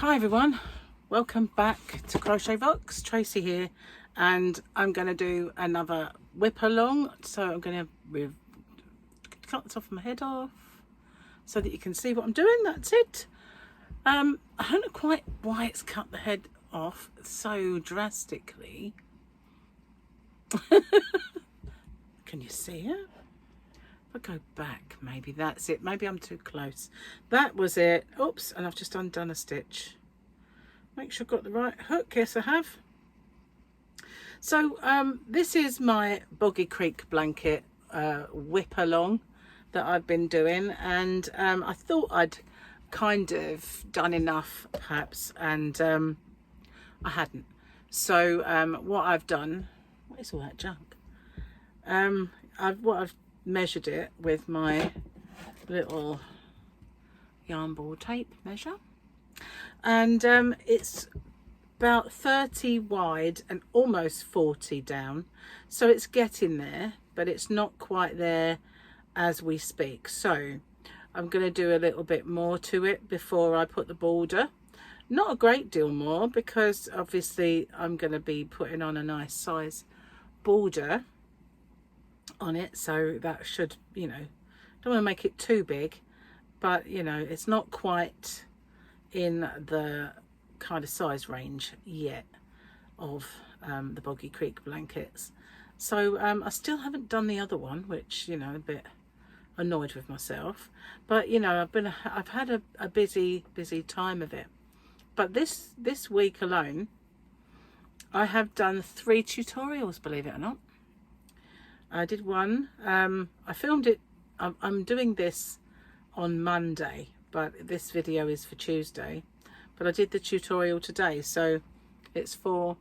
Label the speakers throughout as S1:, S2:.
S1: Hi everyone, welcome back to Crochet Vox. Tracy here, and I'm going to do another whip along. So I'm going to cut this off my head off so that you can see what I'm doing. That's it. I don't know quite why it's cut the head off so drastically. Can you see it? If I go back, maybe that's it. Maybe I'm too close. That was it. Oops, and I've just undone a stitch. Make sure I've got the right hook. Yes, I have. So this is my Boggy Creek blanket whip along that I've been doing, and I thought I'd kind of done enough perhaps, and I hadn't. So what I've done, what is all that junk? I've measured it with my little yarn ball tape measure, and it's about 30 wide and almost 40 down, so it's getting there, but it's not quite there as we speak. So I'm going to do a little bit more to it before I put the border. Not a great deal more, because obviously I'm going to be putting on a nice size border on it, so that should, you know, don't want to make it too big, but you know, it's not quite in the kind of size range yet of the Boggy Creek blankets. So I still haven't done the other one, which, you know, a bit annoyed with myself, but you know, I've had a busy time of it. But this week alone I have done 3 tutorials, believe it or not. I did one, I filmed it, I'm doing this on Monday, but this video is for Tuesday, but I did the tutorial today, so it's for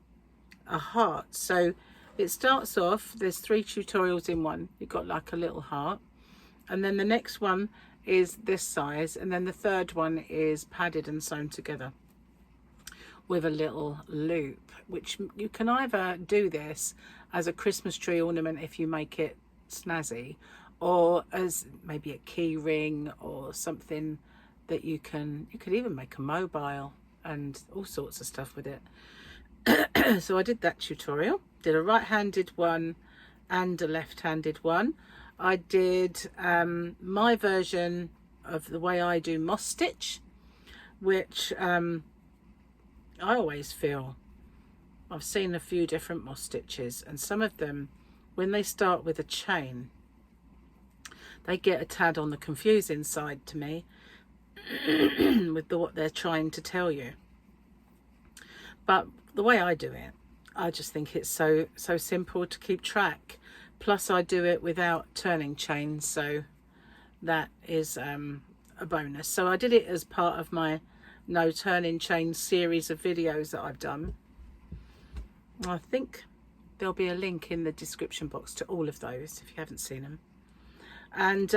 S1: a heart. So it starts off, there's 3 tutorials in one. You've got like a little heart, and then the next one is this size, and then the third one is padded and sewn together with a little loop, which you can either do this as a Christmas tree ornament if you make it snazzy, or as maybe a key ring or something that you could even make a mobile and all sorts of stuff with it. So I did that tutorial, did a right-handed one and a left-handed one. I did my version of the way I do moss stitch, which I always feel, I've seen a few different moss stitches, and some of them, when they start with a chain, they get a tad on the confusing side to me with what they're trying to tell you. But the way I do it, I just think it's so simple to keep track. Plus I do it without turning chains, so that is a bonus. So I did it as part of my no turning chain series of videos that I've done. I think there'll be a link in the description box to all of those if you haven't seen them. And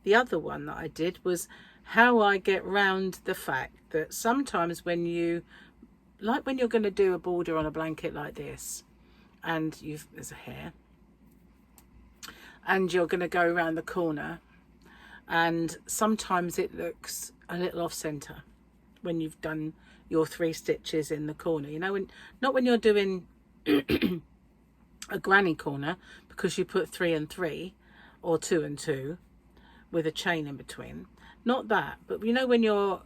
S1: the other one that I did was how I get round the fact that sometimes when you're going to do a border on a blanket like this, and there's a hair, and you're going to go around the corner, and sometimes it looks a little off center when you've done your 3 stitches in the corner, you know, not when you're doing a granny corner, because you put 3 and 3 or 2 and 2 with a chain in between, not that, but you know, when you're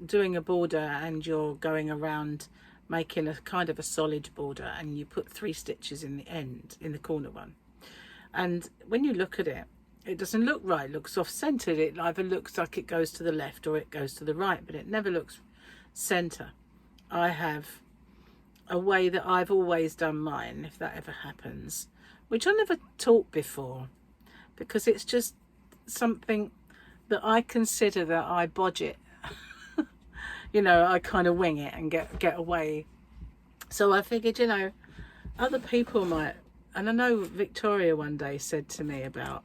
S1: doing a border and you're going around making a kind of a solid border, and you put 3 stitches in the end in the corner one, and when you look at it, it doesn't look right, it looks off-centered. It either looks like it goes to the left or it goes to the right, but it never looks center. I have a way that I've always done mine, if that ever happens, which I never taught before, because it's just something that I consider that I bodge it. You know, I kind of wing it and get away. So I figured, you know, other people might, and I know Victoria one day said to me about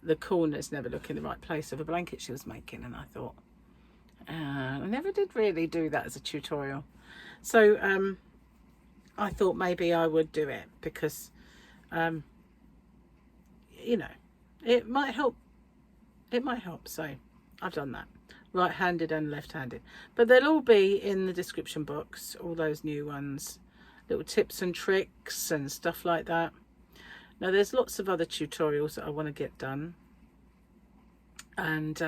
S1: the corners never look in the right place of a blanket she was making, and I thought, I never did really do that as a tutorial. So I thought maybe I would do it, because you know, it might help, so I've done that. right-handed and left-handed, but they'll all be in the description box, all those new ones, little tips and tricks and stuff like that. Now there's lots of other tutorials that I want to get done, and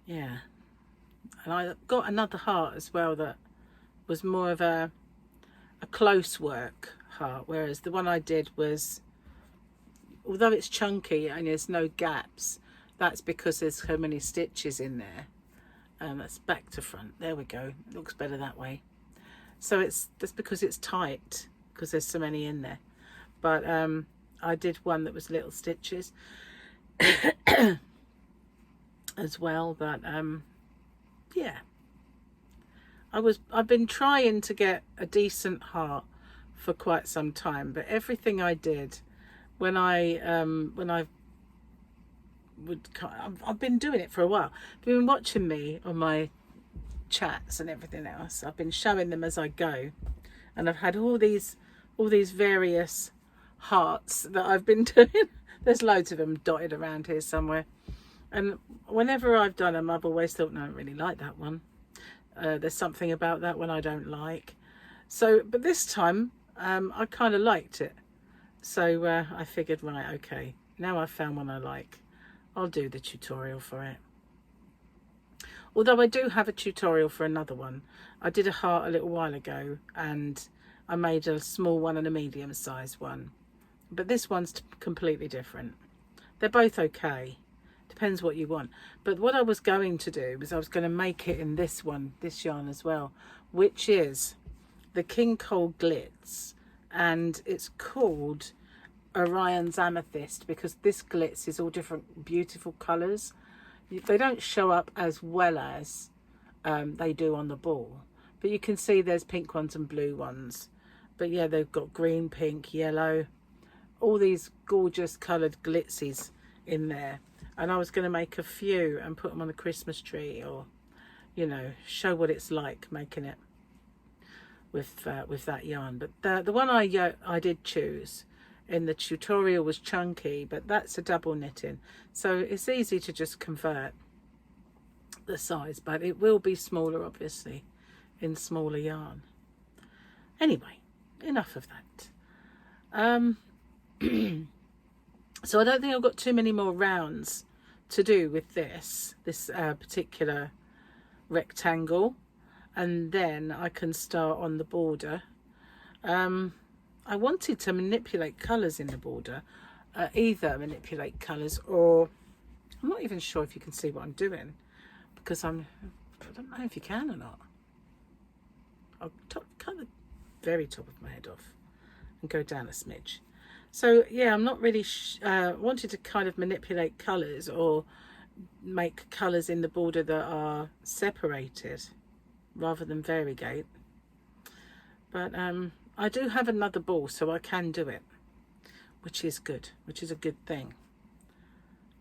S1: yeah, and I got another heart as well that was more of a close work heart, whereas the one I did was, although it's chunky and there's no gaps, that's because there's so many stitches in there. That's back to front, there we go, it looks better that way. So that's because it's tight, because there's so many in there. But I did one that was little stitches as well. But yeah, I've been trying to get a decent heart for quite some time, but everything I did when I've been doing it for a while. If you've been watching me on my chats and everything else, I've been showing them as I go, and I've had all these various hearts that I've been doing. There's loads of them dotted around here somewhere, and whenever I've done them, I've always thought, no, I don't really like that one. There's something about that one I don't like. So, but this time I kind of liked it, so I figured, right, okay, now I've found one I like, I'll do the tutorial for it. Although I do have a tutorial for another one. I did a heart a little while ago, and I made a small one and a medium sized one, but this one's completely different. They're both okay, depends what you want. But what I was going to do was I was going to make it in this yarn as well, which is the King Cole Glitz, and it's called Orion's Amethyst because this glitz is all different beautiful colours. They don't show up as well as they do on the ball, but you can see there's pink ones and blue ones. But yeah, they've got green, pink, yellow, all these gorgeous coloured glitzes in there. And I was going to make a few and put them on the Christmas tree, or, you know, show what it's like making it with that yarn. But the one I did choose in the tutorial was chunky, but that's a double knitting, so it's easy to just convert the size, but it will be smaller obviously in smaller yarn. Anyway, enough of that. So I don't think I've got too many more rounds to do with this particular rectangle, and then I can start on the border. I wanted to manipulate colours in the border, either manipulate colours, or I'm not even sure if you can see what I'm doing, because I don't know if you can or not. I'll cut the very top of my head off and go down a smidge. So yeah, I'm not really wanted to kind of manipulate colours or make colours in the border that are separated rather than variegate. But I do have another ball, so I can do it, which is good, which is a good thing.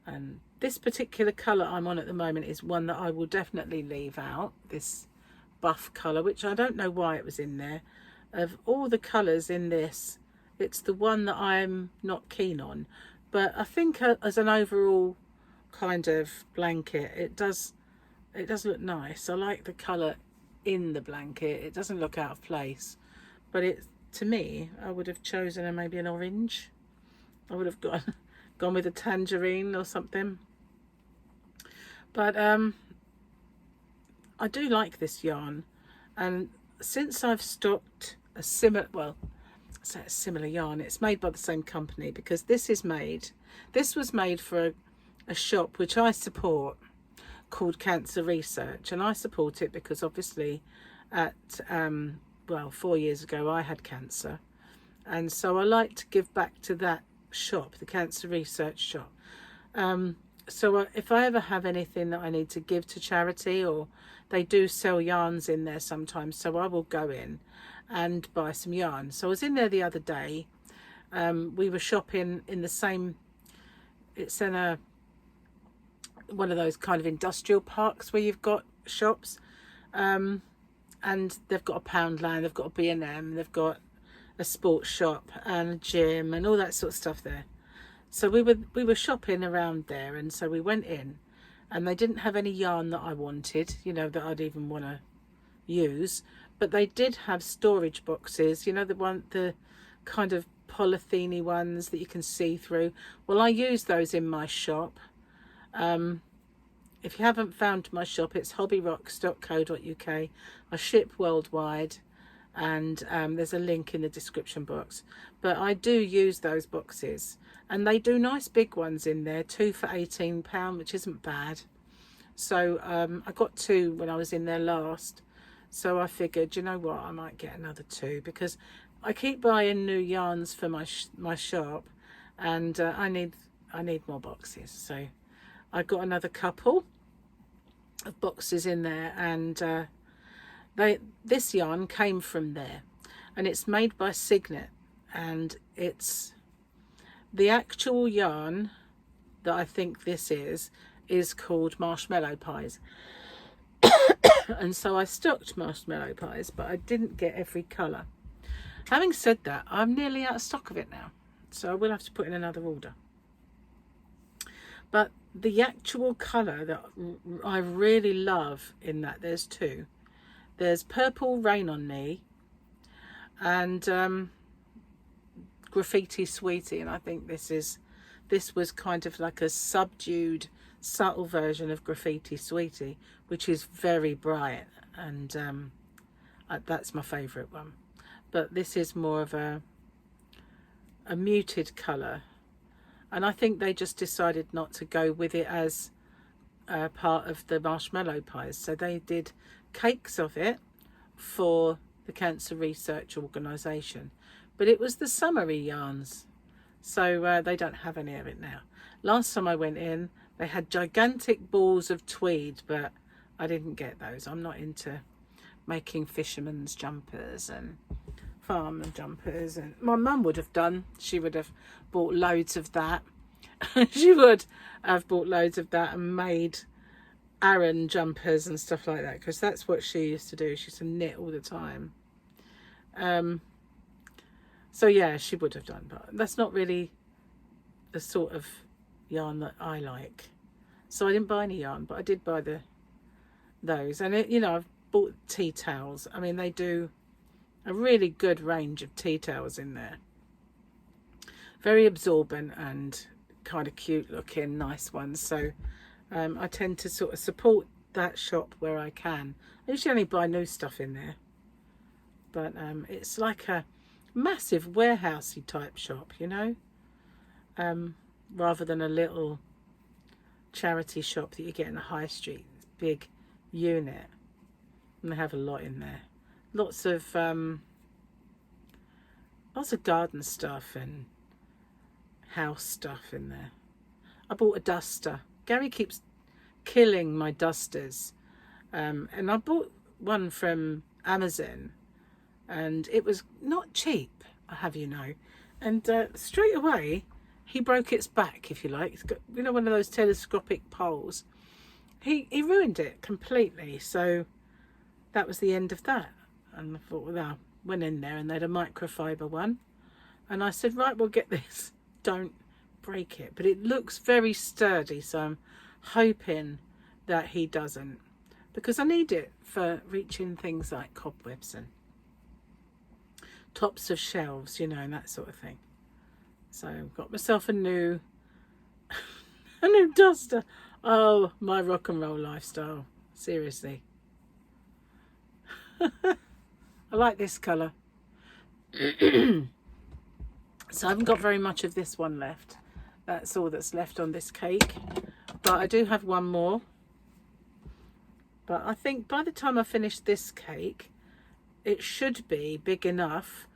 S1: And this particular colour I'm on at the moment is one that I will definitely leave out, this buff colour, which I don't know why it was in there. Of all the colours in this, it's the one that I'm not keen on, but I think as an overall kind of blanket, it does look nice. I like the colour in the blanket. It doesn't look out of place, but to me, I would have chosen maybe an orange. I would have gone with a tangerine or something. But I do like this yarn, and since I've stocked a similar yarn, it's made by the same company, because this was made for a shop which I support called Cancer Research, and I support it because obviously at 4 years ago I had cancer, and so I like to give back to that shop, the Cancer Research shop. So if I ever have anything that I need to give to charity, or they do sell yarns in there sometimes, so I will go in and buy some yarn. So I was in there the other day. We were shopping in the same, it's in one of those kind of industrial parks where you've got shops, and they've got a Poundland, they've got a B&M, they've got a sports shop and a gym and all that sort of stuff there. So we were shopping around there, and so we went in, and they didn't have any yarn that I wanted, you know, that I'd even want to use, but they did have storage boxes, you know, the kind of polythene ones that you can see through. Well, I use those in my shop. If you haven't found my shop, it's hobbyrocks.co.uk. I ship worldwide, and there's a link in the description box. But I do use those boxes, and they do nice big ones in there, 2 for £18, which isn't bad. So I got 2 when I was in there last, so I figured, you know what, I might get another 2, because I keep buying new yarns for my shop, and I need more boxes. So I got another couple of boxes in there, and this yarn came from there, and it's made by Signet, and it's the actual yarn that I think this is called Marshmallow Pies. And so I stocked Marshmallow Pies, but I didn't get every colour. Having said that, I'm nearly out of stock of it now, so I will have to put in another order. But the actual colour that I really love in that, there's 2. There's Purple Rain on Me and Graffiti Sweetie, and I think this was kind of like a subdued, subtle version of Graffiti Sweetie, which is very bright, and that's my favourite one. But this is more of a muted colour, and I think they just decided not to go with it as part of the Marshmallow Pies, so they did cakes of it for the Cancer Research Organisation, but it was the summery yarns, so they don't have any of it now. Last time I went in, they had gigantic balls of tweed, but I didn't get those. I'm not into making fishermen's jumpers and farm jumpers, and my mum would have done. She would have bought loads of that. She would have bought loads of that and made Aran jumpers and stuff like that, because that's what she used to do. She used to knit all the time. So yeah, she would have done, but that's not really the sort of yarn that I like. So I didn't buy any yarn, but I did buy those, and you know, I've bought tea towels. I mean, they do a really good range of tea towels in there, very absorbent and kind of cute looking, nice ones. So I tend to sort of support that shop where I can. I usually only buy new stuff in there, but it's like a massive warehousey type shop, you know, rather than a little charity shop that you get in the high street. Big unit, and they have a lot in there. Lots of garden stuff and house stuff in there. I bought a duster. Gary keeps killing my dusters, and I bought one from Amazon, and it was not cheap, I have you know, and straight away he broke its back, if you like. It's got, you know, one of those telescopic poles. He ruined it completely, so that was the end of that. And I thought, well, I went in there and they had a microfiber one, and I said, right, we'll get this, don't break it. But it looks very sturdy, so I'm hoping that he doesn't, because I need it for reaching things like cobwebs and tops of shelves, you know, and that sort of thing. So I've got myself a new duster. Oh, my rock and roll lifestyle, seriously. I like this colour. So I haven't got very much of this one left. That's all that's left on this cake, but I do have one more. But I think by the time I finish this cake, it should be big enough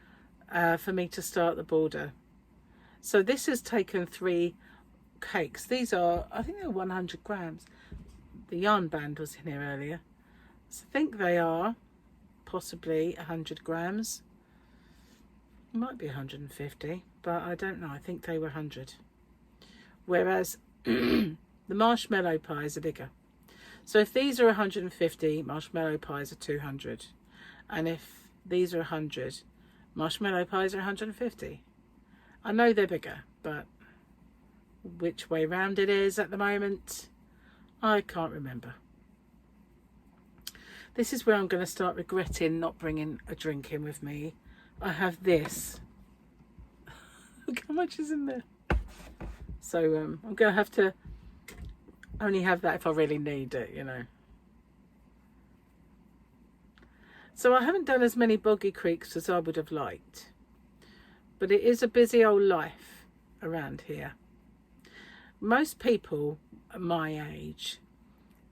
S1: for me to start the border. So this has taken 3 cakes. These are, I think they're 100 grams. The yarn band was in here earlier. So I think they are possibly 100 grams. It might be 150, but I don't know. I think they were 100. Whereas the marshmallow pies are bigger. So if these are 150, marshmallow pies are 200. And if these are 100, marshmallow pies are 150. I know they're bigger, but which way round it is at the moment, I can't remember. This is where I'm going to start regretting not bringing a drink in with me. I have this. Look how much is in there. So I'm going to have to only have that if I really need it, you know. So I haven't done as many boggy creeks as I would have liked. But it is a busy old life around here. Most people my age,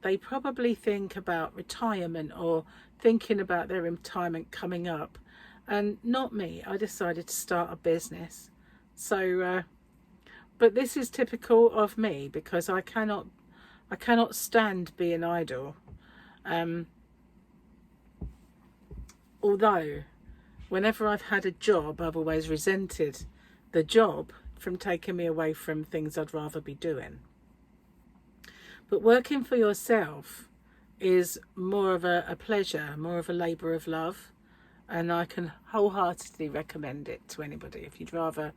S1: they probably think about retirement or thinking about their retirement coming up, and not me. I decided to start a business. So but this is typical of me, because I cannot stand being idle. Although whenever I've had a job, I've always resented the job from taking me away from things I'd rather be doing. But working for yourself is more of a pleasure, more of a labour of love, and I can wholeheartedly recommend it to anybody. If you'd rather,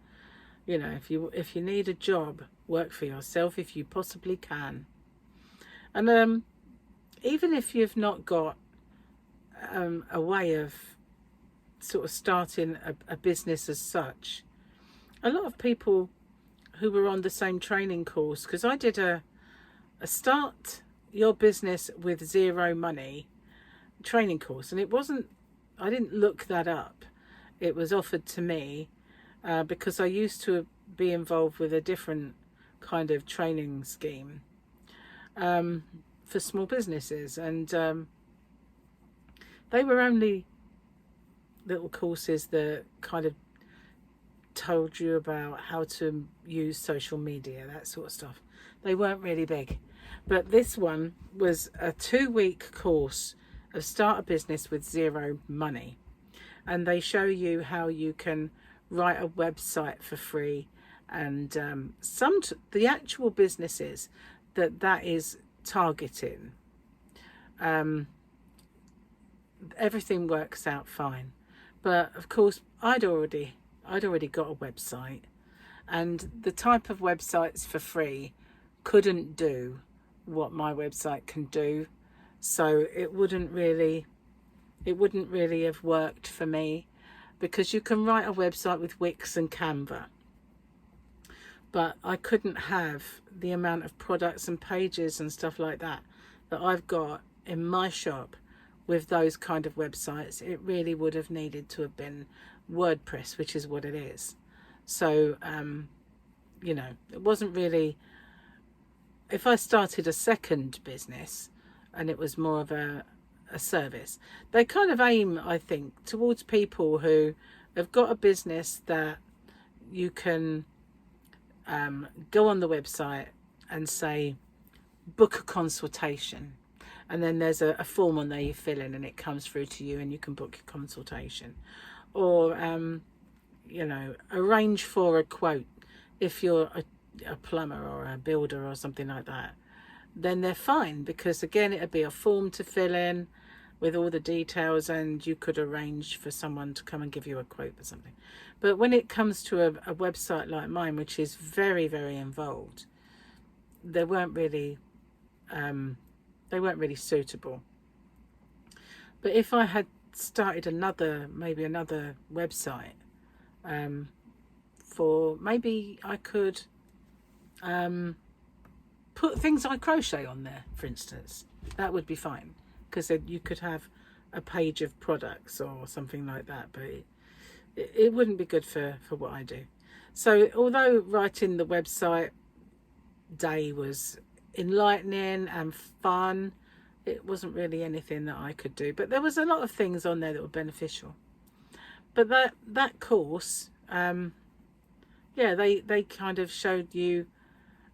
S1: you know, if you need a job, work for yourself if you possibly can. And even if you've not got a way of sort of starting a business as such, a lot of people who were on the same training course, because I did a start your business with zero money training course, and I didn't look that up. It was offered to me because I used to be involved with a different kind of training scheme for small businesses, and they were only little courses that kind of told you about how to use social media, that sort of stuff. They weren't really big. But this one was a 2-week course of start a business with zero money. And they show you how you can write a website for free. And the actual businesses that is targeting, everything works out fine. But of course, I'd already got a website, and the type of websites for free couldn't do what my website can do, so it wouldn't really have worked for me, because you can write a website with Wix and Canva, but I couldn't have the amount of products and pages and stuff like that I've got in my shop with those kind of websites. It really would have needed to have been WordPress, which is what it is. So you know, it wasn't really, if I started a second business and it was more of a service, they kind of aim, I think, towards people who have got a business that you can go on the website and say book a consultation, and then there's a form on there you fill in and it comes through to you and you can book your consultation, or you know, arrange for a quote. If you're a plumber or a builder or something like that, then they're fine, because again, it'd be a form to fill in with all the details, and you could arrange for someone to come and give you a quote for something. But when it comes to a website like mine, which is very, very involved, they weren't really suitable. But if I had started maybe another website, for maybe I could put things I crochet on there, for instance, that would be fine, because then you could have a page of products or something like that, but it wouldn't be good for what I do. So although writing the website day was enlightening and fun, it wasn't really anything that I could do. But there was a lot of things on there that were beneficial. But that course, yeah, they kind of showed you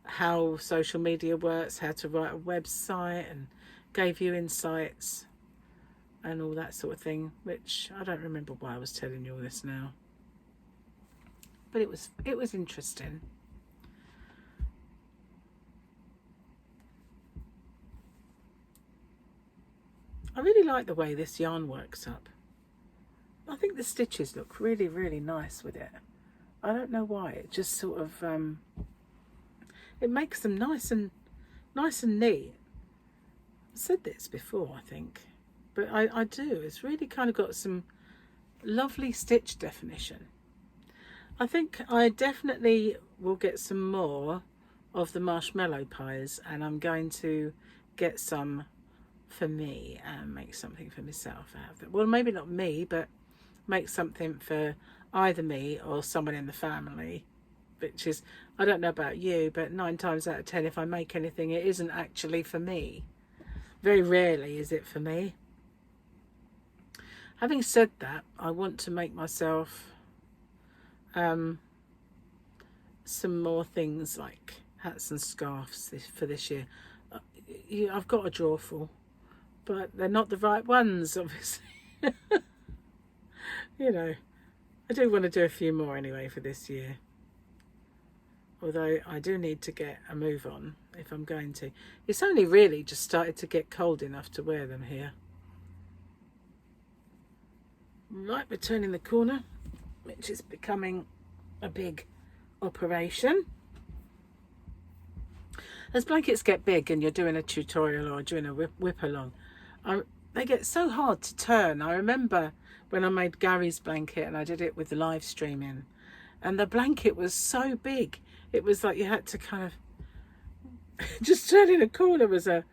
S1: how social media works, how to write a website, and gave you insights and all that sort of thing, which I don't remember why I was telling you all this now. But it was interesting. I really like the way this yarn works up. I think the stitches look really, really nice with it. I don't know why. It just sort of it makes them nice and neat. said this before, I think, but I do. It's really kind of got some lovely stitch definition. I think I definitely will get some more of the marshmallow pies, and I'm going to get some for me and make something for myself out of it. Well, maybe not me, but make something for either me or someone in the family, which is, I don't know about you, but 9 times out of 10, if I make anything, it isn't actually for me. Very rarely is it for me. Having said that, I want to make myself some more things like hats and scarves for this year. I've got a drawer full, but they're not the right ones, obviously. You know, I do want to do a few more anyway for this year. Although I do need to get a move on if I'm going to. It's only really just started to get cold enough to wear them here. Right, we're turning the corner, which is becoming a big operation. As blankets get big and you're doing a tutorial or doing a whip along, they get so hard to turn. I remember when I made Gary's blanket and I did it with the live streaming, and the blanket was so big. It was like you had to kind of just turning a corner was a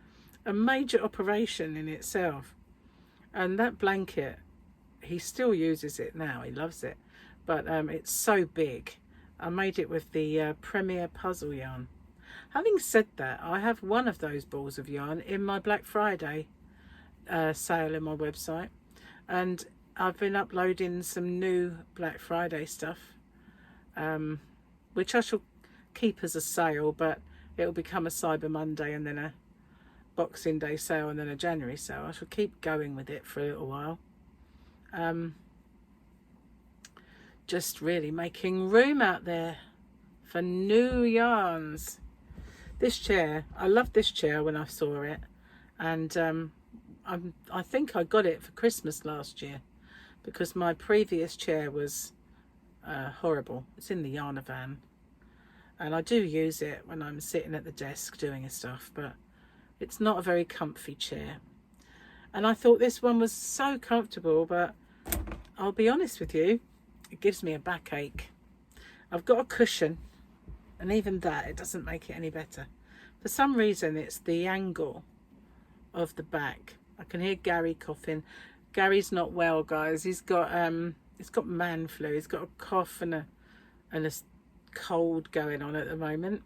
S1: major operation in itself. And that blanket, he still uses it now. He loves it, but it's so big. I made it with the Premier puzzle yarn. Having said that, I have one of those balls of yarn in my Black Friday sale in my website, and I've been uploading some new Black Friday stuff, which I shall keep as a sale, but it'll become a Cyber Monday and then a Boxing Day sale and then a January sale. I shall keep going with it for a little while. Just really making room out there for new yarns. This chair, I loved this chair when I saw it, and I think I got it for Christmas last year because my previous chair was horrible. It's in the Yarn van, and I do use it when I'm sitting at the desk doing stuff, but it's not a very comfy chair. And I thought this one was so comfortable, but I'll be honest with you, it gives me a backache. I've got a cushion, and even that, it doesn't make it any better. For some reason, it's the angle of the back. I can hear Gary coughing. Gary's not well, guys. He's got man flu. He's got a cough and a cold going on at the moment.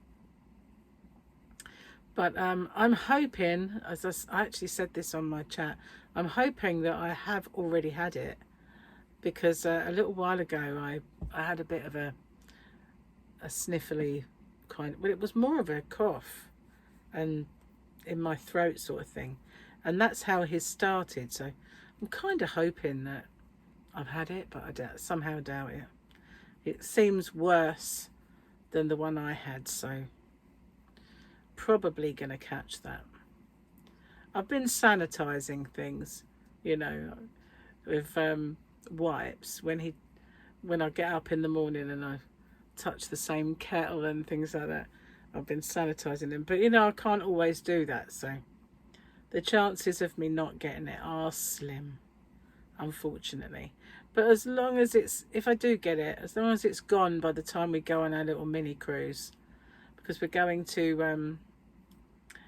S1: But I'm hoping, as I actually said this on my chat, I'm hoping that I have already had it, because a little while ago I had a bit of a sniffly kind of, well, it was more of a cough and in my throat sort of thing, and that's how his started. So I'm kind of hoping that I've had it, but I somehow doubt it. It seems worse than the one I had, so probably gonna catch that. I've been sanitizing things, you know, with wipes when I get up in the morning and I touch the same kettle and things like that. I've been sanitizing them, but you know, I can't always do that, so the chances of me not getting it are slim, unfortunately. But as long as if I do get it, as long as it's gone by the time we go on our little mini cruise, because we're going to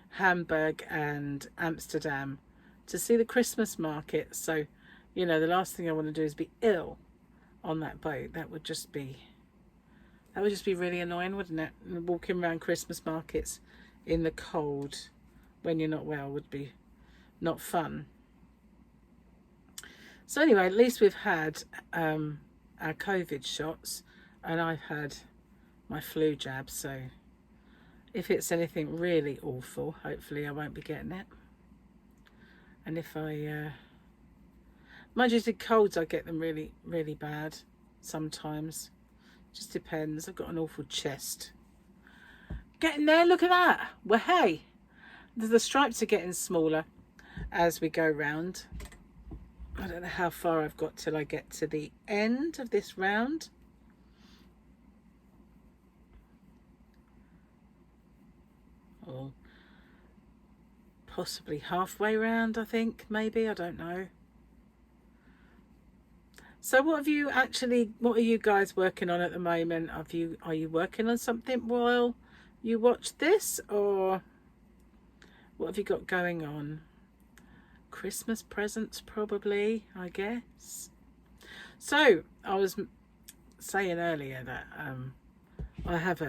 S1: Hamburg and Amsterdam to see the Christmas market. So, you know, the last thing I want to do is be ill on that boat. That would just be really annoying, wouldn't it? Walking around Christmas markets in the cold when you're not well would be not fun. So anyway, at least we've had our COVID shots, and I've had my flu jab, so if it's anything really awful, hopefully I won't be getting it. And if mind you, the colds, I get them really, really bad sometimes. Just depends. I've got an awful chest. Getting there, look at that. Well, hey, the stripes are getting smaller as we go round. I don't know how far I've got till I get to the end of this round. Oh, possibly halfway round, I think, maybe, I don't know. So what are you guys working on at the moment? Are you working on something while you watch this, or what have you got going on? Christmas presents probably, I guess. So I was saying earlier that I have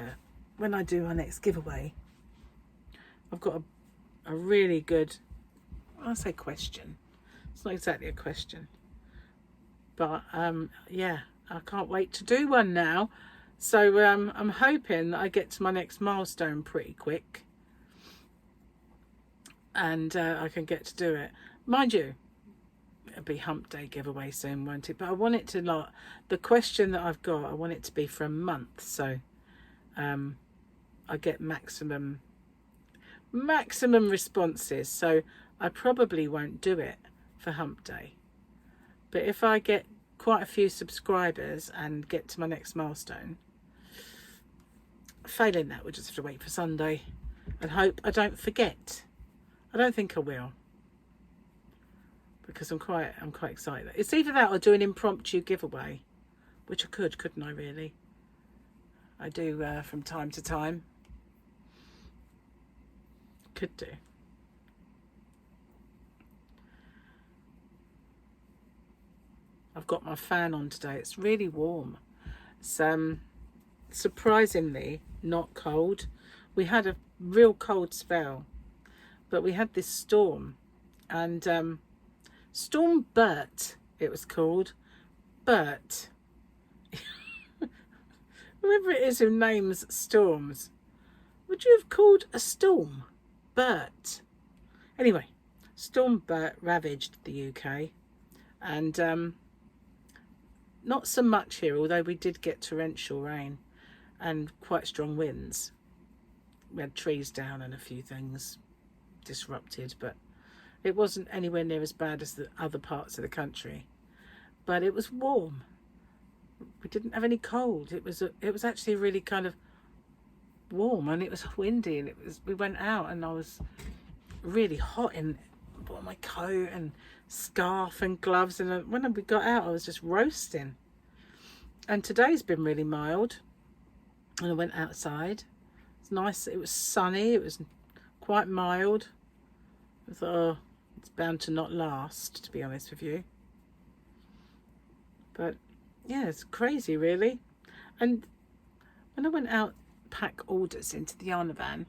S1: when I do my next giveaway, I've got a really good, I say question, it's not exactly a question, but yeah, I can't wait to do one now. So I'm hoping that I get to my next milestone pretty quick, and I can get to do it. Mind you, it'll be hump day giveaway soon, won't it? But I want it to, like, the question that I've got, I want it to be for a month, so I get maximum responses. So I probably won't do it for hump day, but if I get quite a few subscribers and get to my next milestone, failing that, we'll just have to wait for Sunday and hope I don't forget. I don't think I will, because I'm quite excited. It's either that or do an impromptu giveaway, which I couldn't I really? I do from time to time. Could do. I've got my fan on today. It's really warm. It's surprisingly not cold. We had a real cold spell, but we had this storm, and Storm Bert, it was called. Bert. Whoever it is who names storms, would you have called a storm Bert? Anyway, Storm Bert ravaged the UK, and not so much here, although we did get torrential rain and quite strong winds. We had trees down and a few things disrupted, but it wasn't anywhere near as bad as the other parts of the country. But it was warm. We didn't have any cold. It was actually really kind of warm, and it was windy, and we went out and I was really hot in my coat and scarf and gloves, and when we got out I was just roasting. And today's been really mild, and I went outside. It's nice. It was sunny. It was quite mild. I thought, oh, it's bound to not last, to be honest with you. But yeah, it's crazy really. And when I went out pack orders into the Yarn van,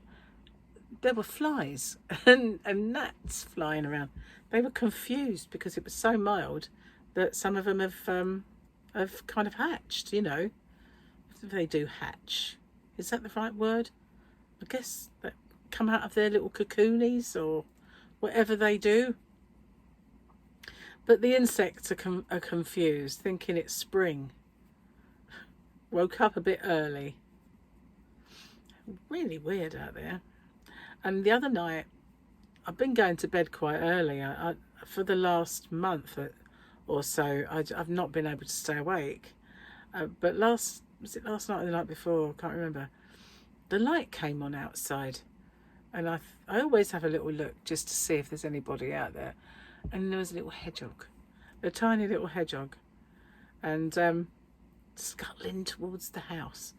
S1: there were flies and gnats flying around. They were confused because it was so mild that some of them have kind of hatched, you know. They do hatch. Is that the right word? I guess that come out of their little cocoonies or whatever they do. But the insects are confused, thinking it's spring. Woke up a bit early. Really weird out there. And the other night, I've been going to bed quite early. For the last month or so, I've not been able to stay awake. But was it last night or the night before? I can't remember. The light came on outside, and I always have a little look just to see if there's anybody out there. And there was a little hedgehog, a tiny little hedgehog, and scuttling towards the house.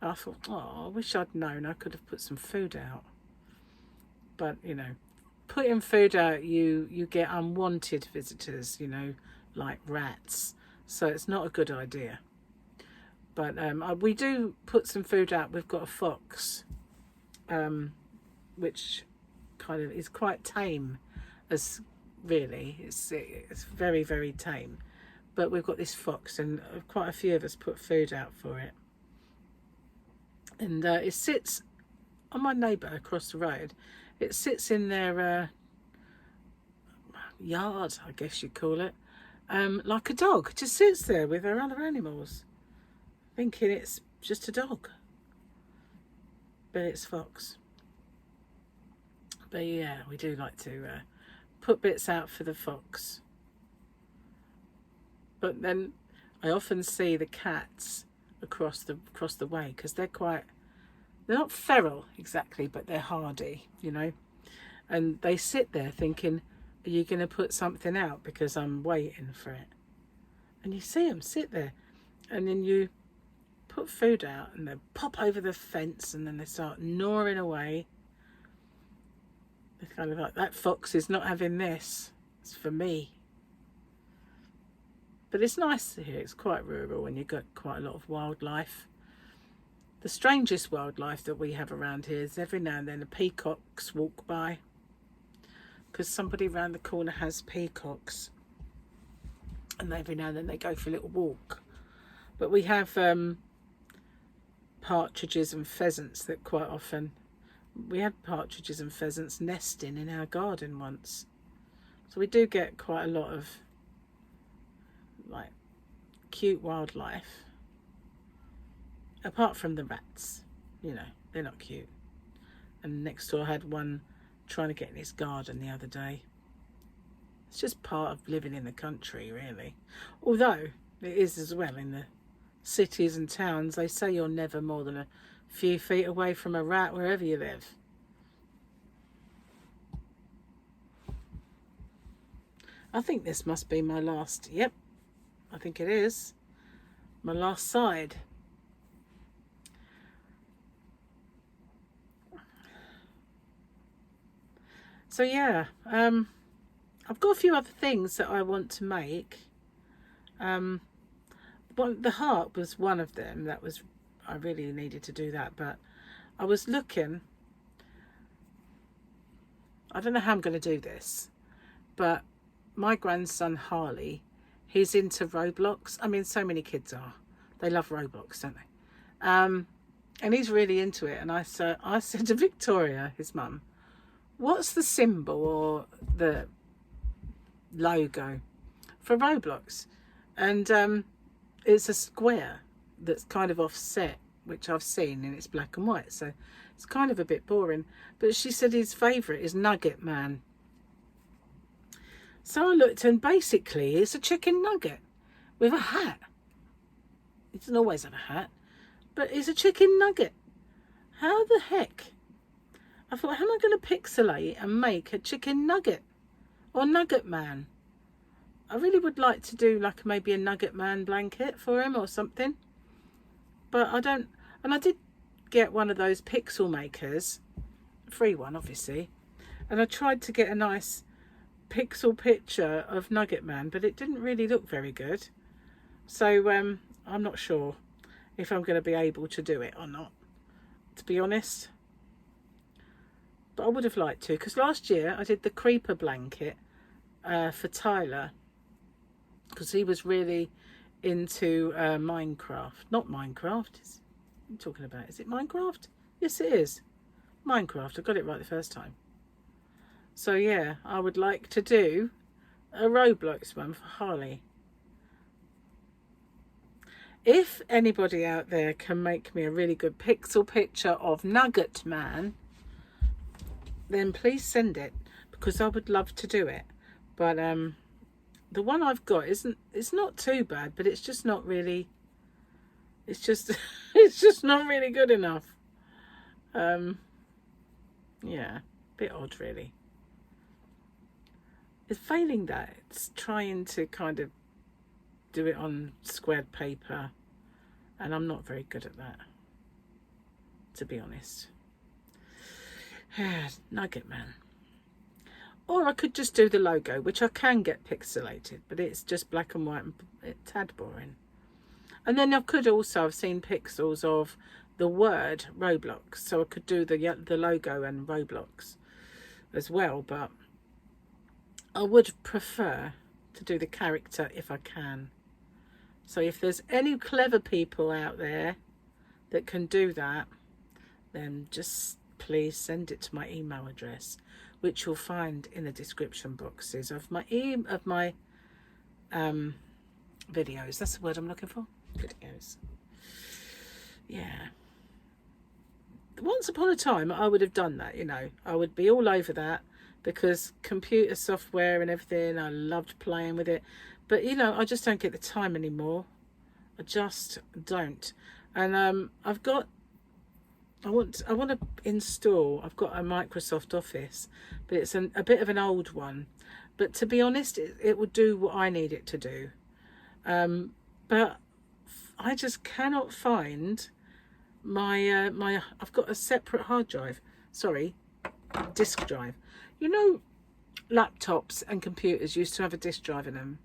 S1: And I thought, oh, I wish I'd known. I could have put some food out. But, you know, putting food out, you get unwanted visitors, you know, like rats. So it's not a good idea. But we do put some food out. We've got a fox, which kind of is quite tame, as really. It's very, very tame. But we've got this fox, and quite a few of us put food out for it. And it sits on my neighbour across the road. It sits in their yard, I guess you'd call it, like a dog. Just sits there with her other animals, thinking it's just a dog, but it's fox. But yeah, we do like to put bits out for the fox. But then I often see the cats across the way, because they're not feral exactly, but they're hardy, you know. and they sit there thinking, are you going to put something out because I'm waiting for it? And you see them sit there, and then you put food out and they pop over the fence, and then they start gnawing away. They're kind of like, that fox is not having this, it's for me. But it's nice here, it's quite rural and you've got quite a lot of wildlife. The strangest wildlife that we have around here is every now and then the peacocks walk by, because somebody around the corner has peacocks, and every now and then they go for a little walk. But we have partridges and pheasants that quite often, we had partridges and pheasants nesting in our garden once, so we do get quite a lot of like cute wildlife, apart from the rats. You know, they're not cute. And next door I had one trying to get in his garden the other day. It's just part of living in the country, really. Although it is as well in the cities and towns. They say you're never more than a few feet away from a rat wherever you live. I think this must be my last, yep, I think it is my last side. So yeah, I've got a few other things that I want to make. But the heart was one of them. That was, I really needed to do that, but I was looking, I don't know how I'm going to do this, but my grandson Harley, he's into Roblox. I mean, so many kids are. They love Roblox, don't they? And he's really into it. And I said to Victoria, his mum, what's the symbol or the logo for Roblox? And it's a square that's kind of offset, which I've seen, and it's black and white, so it's kind of a bit boring. But she said his favourite is Nugget Man. So I looked, and basically it's a chicken nugget with a hat. He doesn't always have a hat, but it's a chicken nugget. How the heck? I thought, how am I going to pixelate and make a chicken nugget or Nugget Man? I really would like to do like maybe a Nugget Man blanket for him or something. But I don't, and I did get one of those pixel makers, free one obviously, and I tried to get a nice pixel picture of Nugget Man, but it didn't really look very good. So I'm not sure if I'm going to be able to do it or not, to be honest. But I would have liked to, because last year I did the creeper blanket for Tyler, because he was really into Minecraft. Not Minecraft, what are you talking about? Is it Minecraft? Yes, it is. Minecraft, I got it right the first time. So yeah, I would like to do a Roblox one for Harley. If anybody out there can make me a really good pixel picture of Nugget Man, then please send it, because I would love to do it. But the one I've got it's not too bad, but it's just not really, it's just it's just not really good enough. Yeah, a bit odd really. It's failing that. It's trying to kind of do it on squared paper, and I'm not very good at that, to be honest. Nugget Man. Or I could just do the logo, which I can get pixelated, but it's just black and white and it's tad boring. And then I could also have seen pixels of the word Roblox, so I could do the logo and Roblox as well, but I would prefer to do the character if I can. So if there's any clever people out there that can do that, then just please send it to my email address, which you'll find in the description boxes of my videos. That's the word I'm looking for. Videos. Yeah. Once upon a time, I would have done that, you know. I would be all over that, because computer software and everything, I loved playing with it. But, you know, I just don't get the time anymore. I just don't. And I've got I want to install, I've got a Microsoft Office, but it's a bit of an old one. But to be honest, it will do what I need it to do. But I just cannot find my, I've got a separate hard drive, sorry, disk drive. You know, laptops and computers used to have a disk drive in them.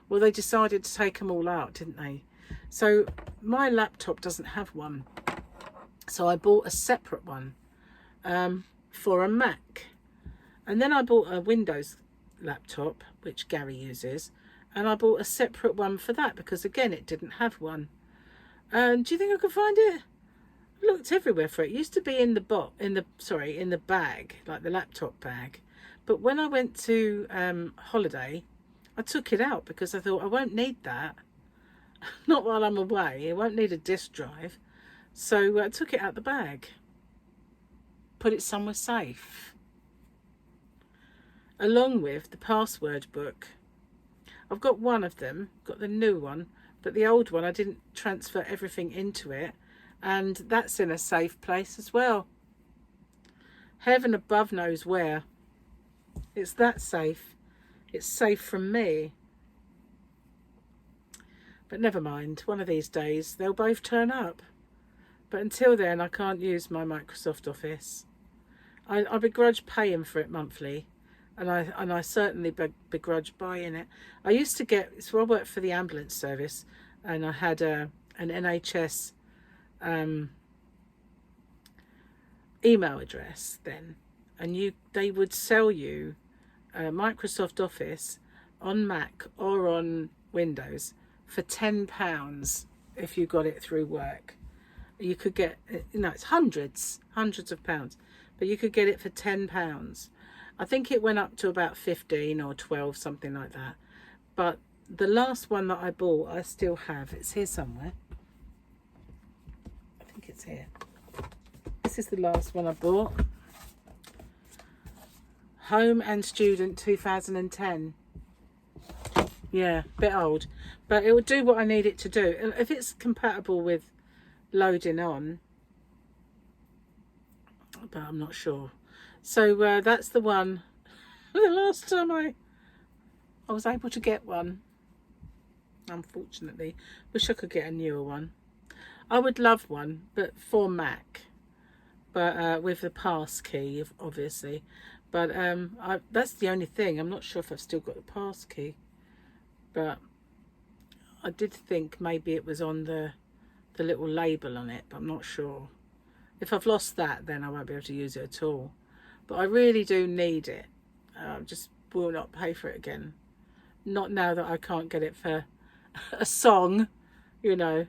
S1: Well, they decided to take them all out, didn't they? So my laptop doesn't have one. So I bought a separate one for a Mac. And then I bought a Windows laptop, which Gary uses. And I bought a separate one for that because, again, it didn't have one. Do you think I could find it? I looked everywhere for it. It used to be in the bag, like the laptop bag. But when I went to holiday, I took it out because I thought I won't need that. Not while I'm away. I won't need a disk drive. So I took it out the bag. Put it somewhere safe. Along with the password book. I've got one of them, got the new one, but the old one I didn't transfer everything into it. And that's in a safe place as well. Heaven above knows where. It's that safe. It's safe from me. But never mind, one of these days they'll both turn up. But until then, I can't use my Microsoft Office. I begrudge paying for it monthly, and I certainly begrudge buying it. I used to get, so I worked for the ambulance service, and I had an NHS email address then, and they would sell you Microsoft Office on Mac or on Windows for £10 if you got it through work. You could get, it's hundreds of pounds, but you could get it for £10. I think it went up to about 15 or 12, something like that. But the last one that I bought, I still have. It's here somewhere. I think it's here. This is the last one I bought. Home and Student 2010. Yeah, a bit old, but it will do what I need it to do. If it's compatible with loading on, but I'm not sure. So that's the one. The last time I was able to get one, unfortunately. Wish I could get a newer one. I would love one, but for Mac, but with the pass key, obviously. But that's the only thing. I'm not sure if I've still got the pass key, but I did think maybe it was on the little label on it, but I'm not sure. If I've lost that, then I won't be able to use it at all. But I really do need it. I just will not pay for it again. Not now that I can't get it for a song, you know,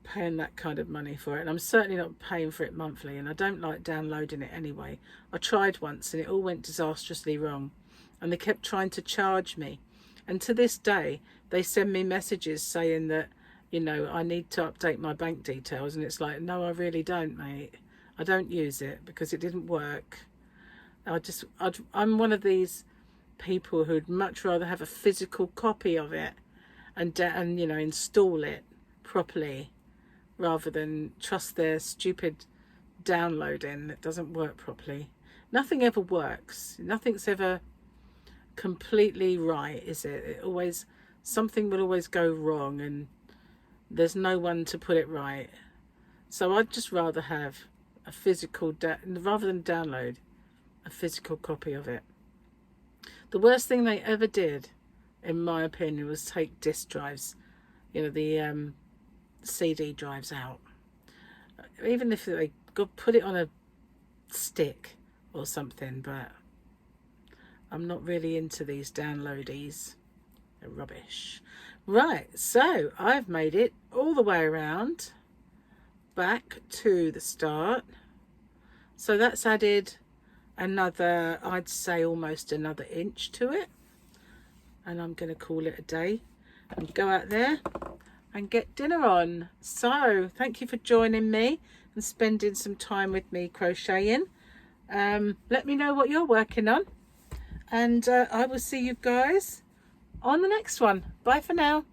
S1: paying that kind of money for it. And I'm certainly not paying for it monthly, and I don't like downloading it anyway. I tried once and it all went disastrously wrong, and they kept trying to charge me. And to this day, they send me messages saying that, you know, I need to update my bank details. And it's like, no, I really don't, mate. I don't use it because it didn't work. I'm one of these people who'd much rather have a physical copy of it and you know, install it properly rather than trust their stupid downloading that doesn't work properly. Nothing ever works. Nothing's ever completely right, is it? Something will always go wrong, and there's no one to put it right. So I'd just rather have a physical, rather than download, a physical copy of it. The worst thing they ever did, in my opinion, was take disk drives, you know, the CD drives out. Even if they put it on a stick or something, but I'm not really into these downloadies. They're rubbish. Right, so I've made it all the way around back to the start. So that's added another, I'd say almost another inch to it. And I'm going to call it a day and go out there and get dinner on. So thank you for joining me and spending some time with me crocheting. Let me know what you're working on, and I will see you guys on the next one. Bye for now.